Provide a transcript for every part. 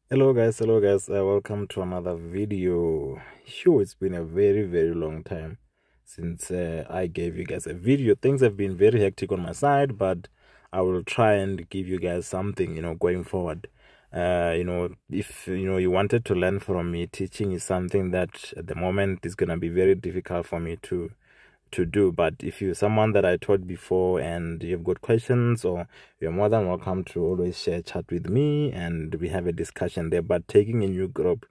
Hello guys, welcome to another video. Sure, it's been a very long time since I gave you guys a video. Things have been very hectic on my side, but I will try and give you guys something, going forward. If you wanted to learn from me, teaching is something that at the moment is gonna be very difficult for me to do. But if you're someone that I taught before and you've got questions, or you're more than welcome to always share chat with me and we have a discussion there. But taking a new group,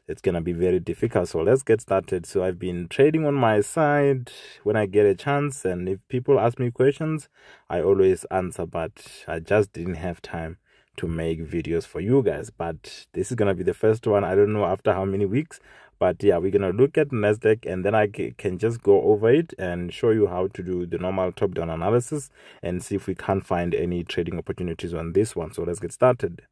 it's gonna be very difficult. So let's get started. So I've been trading on my side when I get a chance, and if people ask me questions, I always answer, but I just didn't have time to make videos for you guys. But this is gonna be the first one. I don't know after how many weeks, but yeah, we're gonna look at NASDAQ, and then I can just go over it and show you how to do the normal top-down analysis and see if we can't find any trading opportunities on this one. So let's get started.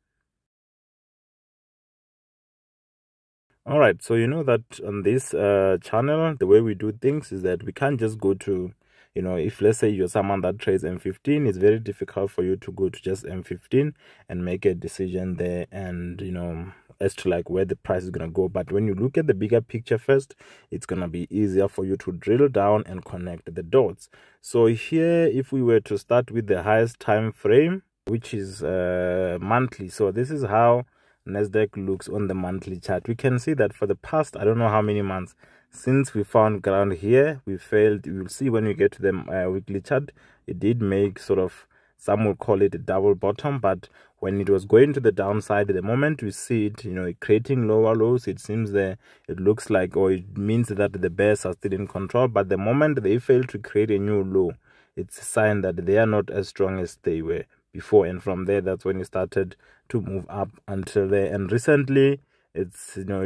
All right, so you know that on this channel, the way we do things is that we can't just go to, if let's say you're someone that trades M15, it's very difficult for you to go to just M15 and make a decision there and, as to like where the price is going to go. But when you look at the bigger picture first, it's going to be easier for you to drill down and connect the dots. So here, if we were to start with the highest time frame, which is monthly, so this is how NASDAQ looks on the monthly chart. We can see that for the past, I don't know how many months, since we found ground here, we failed. You will see when we get to the weekly chart, it did make sort of, some will call it a double bottom, but when it was going to the downside, the moment we see it, creating lower lows, it seems it looks like, or it means that the bears are still in control. But the moment they fail to create a new low, it's a sign that they are not as strong as they were before, and from there, that's when it started to move up until there. And recently, it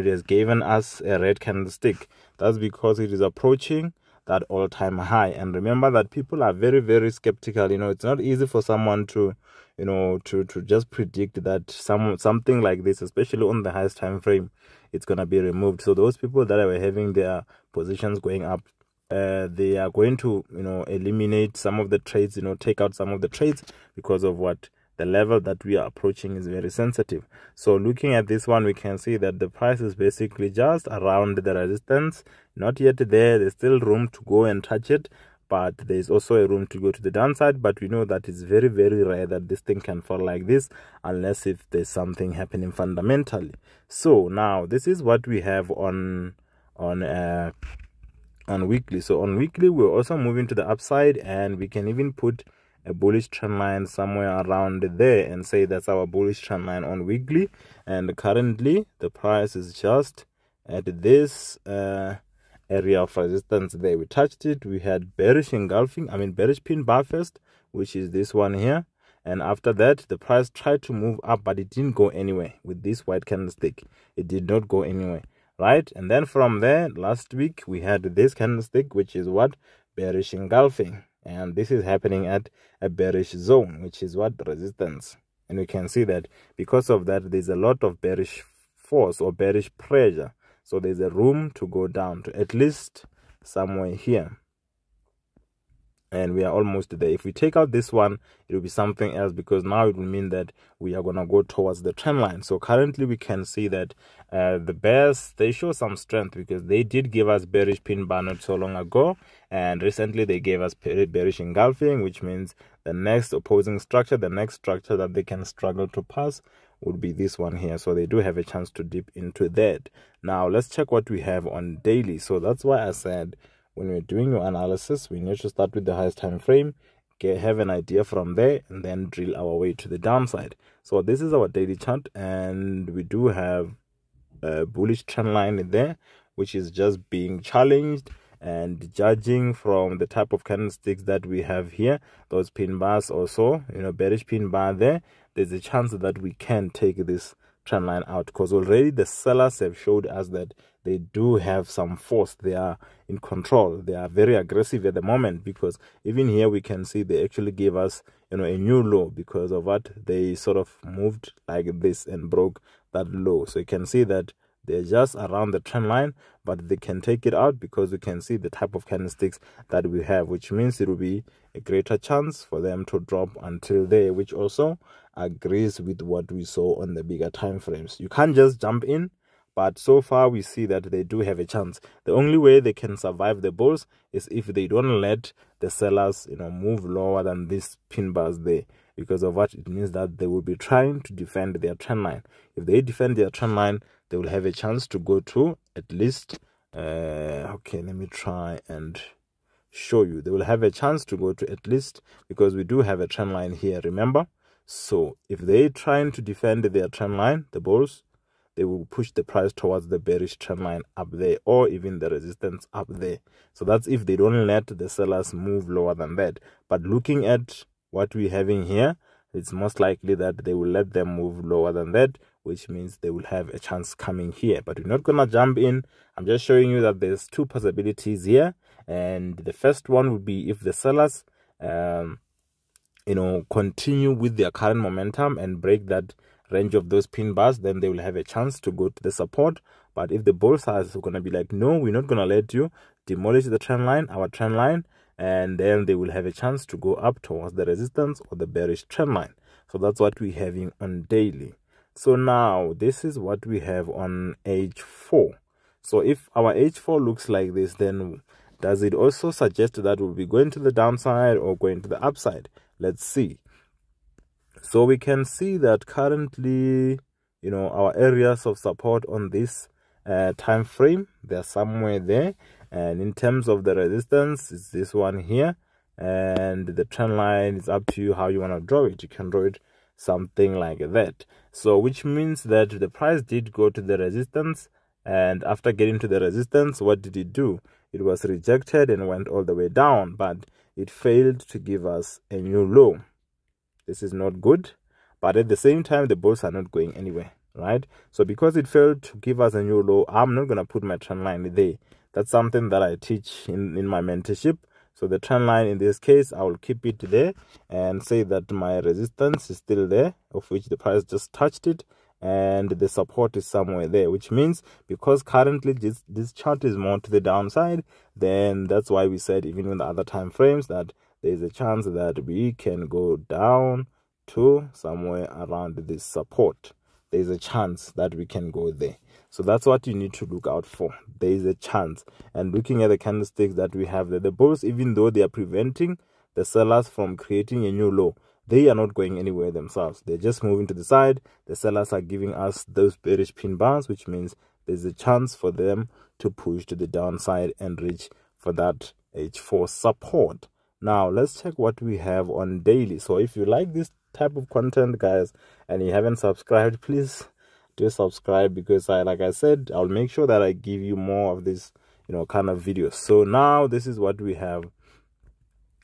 has given us a red candlestick. That's because it is approaching that all-time high. And remember that people are very skeptical. It's not easy for someone to to just predict that something like this, especially on the highest time frame, it's going to be removed. So those people that were having their positions going up, they are going to eliminate some of the trades, take out some of the trades, because of what the level that we are approaching is very sensitive. So looking at this one, we can see that the price is basically just around the resistance, not yet there. There's still room to go and touch it, but there's also a room to go to the downside. But we know that it's very rare that this thing can fall like this, unless if there's something happening fundamentally. So now this is what we have on weekly. So on weekly, we're also moving to the upside, and we can even put a bullish trend line somewhere around there and say that's our bullish trend line on weekly. And currently the price is just at this area of resistance there. We touched it, we had bearish pin bar first, which is this one here, and after that the price tried to move up, but it didn't go anywhere. With this white candlestick, it did not go anywhere, right? And then from there, last week we had this candlestick, which is what? Bearish engulfing. And this is happening at a bearish zone, which is what? Resistance. And we can see that because of that, there's a lot of bearish force or bearish pressure. So there's a room to go down to at least somewhere here. And we are almost there. If we take out this one, it will be something else, because now it will mean that we are going to go towards the trend line. So currently we can see that the bears, they show some strength, because they did give us bearish pin bar not so long ago, and recently they gave us bearish engulfing, which means the next opposing structure, the next structure that they can struggle to pass, would be this one here. So they do have a chance to dip into that. Now let's check what we have on daily. So that's why I said, when we're doing your analysis, we need to start with the highest time frame, have an idea from there, and then drill our way to the downside. So this is our daily chart, and we do have a bullish trend line there, which is just being challenged. And judging from the type of candlesticks that we have here, those pin bars also, bearish pin bar there's a chance that we can take this trend line out, because already the sellers have showed us that they do have some force. They are in control. They are very aggressive at the moment, because even here we can see they actually gave us a new low, because of what? They sort of moved like this and broke that low. So you can see that they're just around the trend line, but they can take it out because we can see the type of candlesticks that we have, which means it will be a greater chance for them to drop until there, which also agrees with what we saw on the bigger time frames. You can't just jump in, but so far we see that they do have a chance. The only way they can survive the bulls is if they don't let the sellers, move lower than these pin bars there. Because of what it means that they will be trying to defend their trend line. If they defend their trend line, they will have a chance to go to at least okay, let me try and show you. They will have a chance to go to at least, because we do have a trend line here, remember? So if they're trying to defend their trend line, the bulls, they will push the price towards the bearish trend line up there, or even the resistance up there. So that's if they don't let the sellers move lower than that. But looking at what we're having here, it's most likely that they will let them move lower than that, which means they will have a chance coming here. But we're not gonna jump in. I'm just showing you that there's two possibilities here, and the first one would be if the sellers continue with their current momentum and break that range of those pin bars, then they will have a chance to go to the support. But if the bulls are going to be like, no, we're not going to let you demolish the trend line, our trend line, and then they will have a chance to go up towards the resistance or the bearish trend line. So that's what we're having on daily. So now this is what we have on H4. So if our H4 looks like this, then does it also suggest that we'll be going to the downside or going to the upside? Let's see. So we can see that currently, our areas of support on this time frame, they're somewhere there. And in terms of the resistance, it's this one here. And the trend line is up to you how you want to draw it. You can draw it something like that. So which means that the price did go to the resistance. And after getting to the resistance, what did it do? It was rejected and went all the way down, but it failed to give us a new low. This is not good, but at the same time, the bulls are not going anywhere, right? So because it failed to give us a new low, I'm not going to put my trend line there. That's something that I teach in my mentorship. So the trend line in this case, I will keep it there and say that my resistance is still there, of which the price just touched it, and the support is somewhere there, which means because currently this chart is more to the downside, then that's why we said even in the other time frames that there's a chance that we can go down to somewhere around this support. There's a chance that we can go there. So that's what you need to look out for. There is a chance. And looking at the candlesticks that we have there, the bulls, even though they are preventing the sellers from creating a new low, they are not going anywhere themselves. They're just moving to the side. The sellers are giving us those bearish pin bars, which means there's a chance for them to push to the downside and reach for that H4 support. Now, let's check what we have on daily. So if you like this type of content, guys, and you haven't subscribed, please do subscribe, because like I said, I'll make sure that I give you more of this, kind of videos. So now this is what we have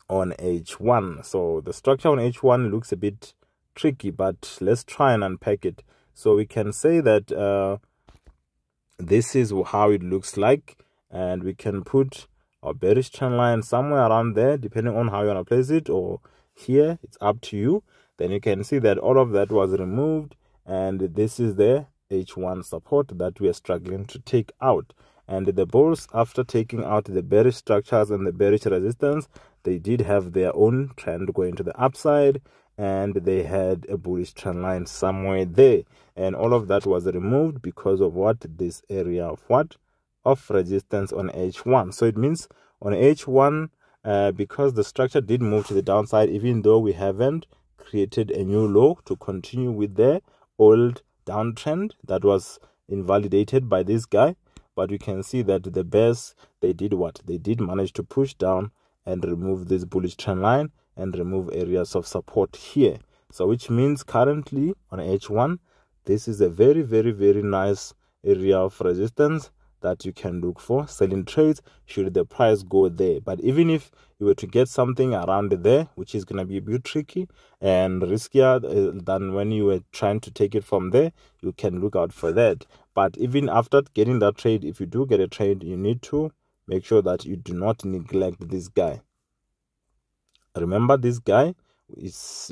on H1. So the structure on H1 looks a bit tricky, but let's try and unpack it. So we can say that this is how it looks like, and we can put our bearish trend line somewhere around there, depending on how you want to place it, or here, it's up to you. Then you can see that all of that was removed, and this is the H1 support that we are struggling to take out. And the bulls, after taking out the bearish structures and the bearish resistance, they did have their own trend going to the upside, and they had a bullish trend line somewhere there. And all of that was removed because of what? This area of what? Of resistance on H1. So it means on H1, because the structure did move to the downside, even though we haven't created a new low to continue with the old downtrend that was invalidated by this guy. But we can see that the bears, they did what? They did manage to push down and remove this bullish trend line and remove areas of support here. So which means currently on H1, this is a very, very, very nice area of resistance that you can look for selling trades should the price go there. But even if you were to get something around there, which is going to be a bit tricky and riskier than when you were trying to take it from there, you can look out for that. But even after getting that trade, if you do get a trade, you need to make sure that you do not neglect this guy. Remember, this guy is,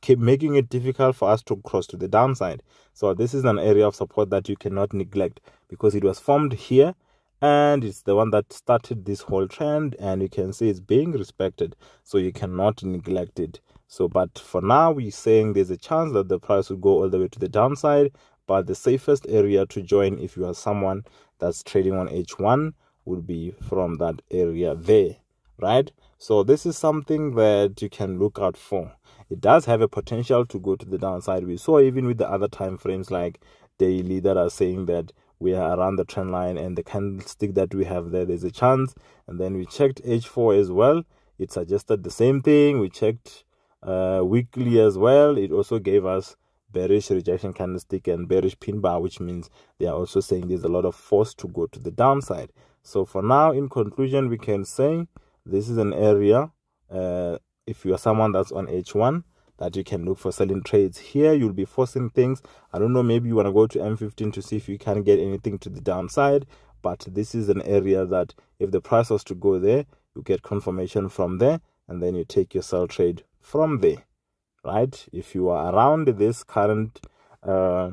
keep making it difficult for us to cross to the downside. So this is an area of support that you cannot neglect, because it was formed here and it's the one that started this whole trend, and you can see it's being respected, so you cannot neglect it. So but for now, we're saying there's a chance that the price will go all the way to the downside, but the safest area to join if you are someone that's trading on H1 would be from that area there, right? So this is something that you can look out for. It does have a potential to go to the downside. We saw even with the other time frames like daily that are saying that we are around the trend line, and the candlestick that we have there's a chance. And then we checked H4 as well. It suggested the same thing. We checked weekly as well. It also gave us bearish rejection candlestick and bearish pin bar, which means they are also saying there's a lot of force to go to the downside. So for now, in conclusion, we can say this is an area, if you are someone that's on H1, that you can look for selling trades. Here you'll be forcing things. I don't know, maybe you want to go to M15 to see if you can get anything to the downside, but this is an area that if the price was to go there, you get confirmation from there, and then you take your sell trade from there, right? If you are around this current area,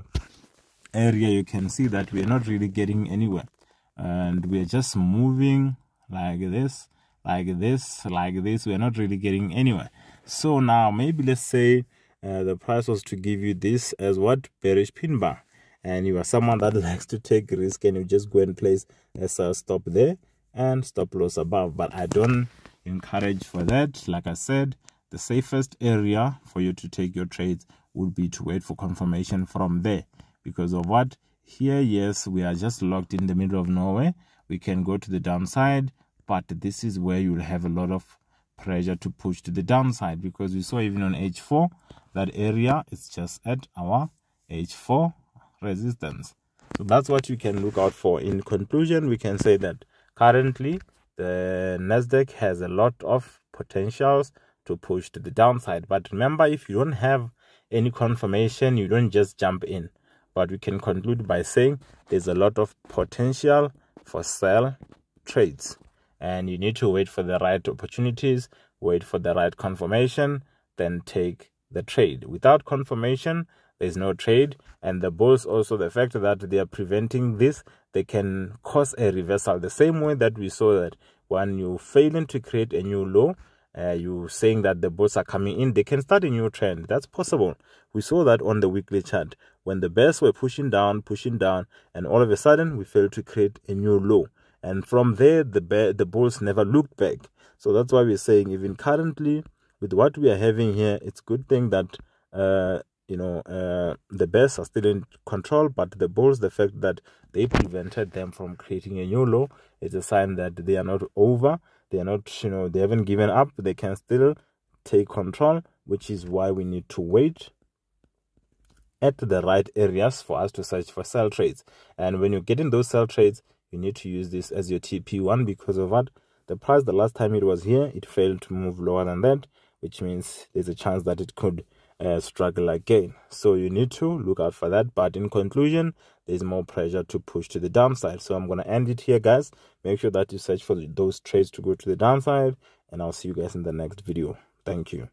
you can see that we're not really getting anywhere, and we're just moving like this, like this, like this. We're not really getting anywhere. So now maybe let's say the price was to give you this as what? Bearish pin bar, and you are someone that likes to take risk, and you just go and place a sell stop there and stop loss above. But I don't encourage for that. Like I said, the safest area for you to take your trades would be to wait for confirmation from there, because of what? Here, yes, we are just locked in the middle of nowhere. We can go to the downside, but this is where you'll have a lot of pressure to push to the downside, because we saw even on H4 that area is just at our H4 resistance. So that's what you can look out for. In conclusion, we can say that currently the NASDAQ has a lot of potentials to push to the downside. But remember, if you don't have any confirmation, you don't just jump in. But we can conclude by saying there's a lot of potential for sell trades, and you need to wait for the right opportunities, wait for the right confirmation, then take the trade. Without confirmation, there's no trade. And the bulls also, the fact that they are preventing this, they can cause a reversal. The same way that we saw that when you failing to create a new low, you saying that the bulls are coming in, they can start a new trend. That's possible. We saw that on the weekly chart when the bears were pushing down, and all of a sudden we failed to create a new low. And from there, the bulls never looked back. So that's why we're saying, even currently, with what we are having here, it's a good thing that, the bears are still in control, but the bulls, the fact that they prevented them from creating a new low, is a sign that they are not over. They are not, they haven't given up. They can still take control, which is why we need to wait at the right areas for us to search for sell trades. And when you're getting those sell trades, you need to use this as your TP1, because of what? The price, the last time it was here, it failed to move lower than that, which means there's a chance that it could struggle again. So you need to look out for that. But in conclusion, there's more pressure to push to the downside. So I'm going to end it here, guys. Make sure that you search for those trades to go to the downside, and I'll see you guys in the next video. Thank you.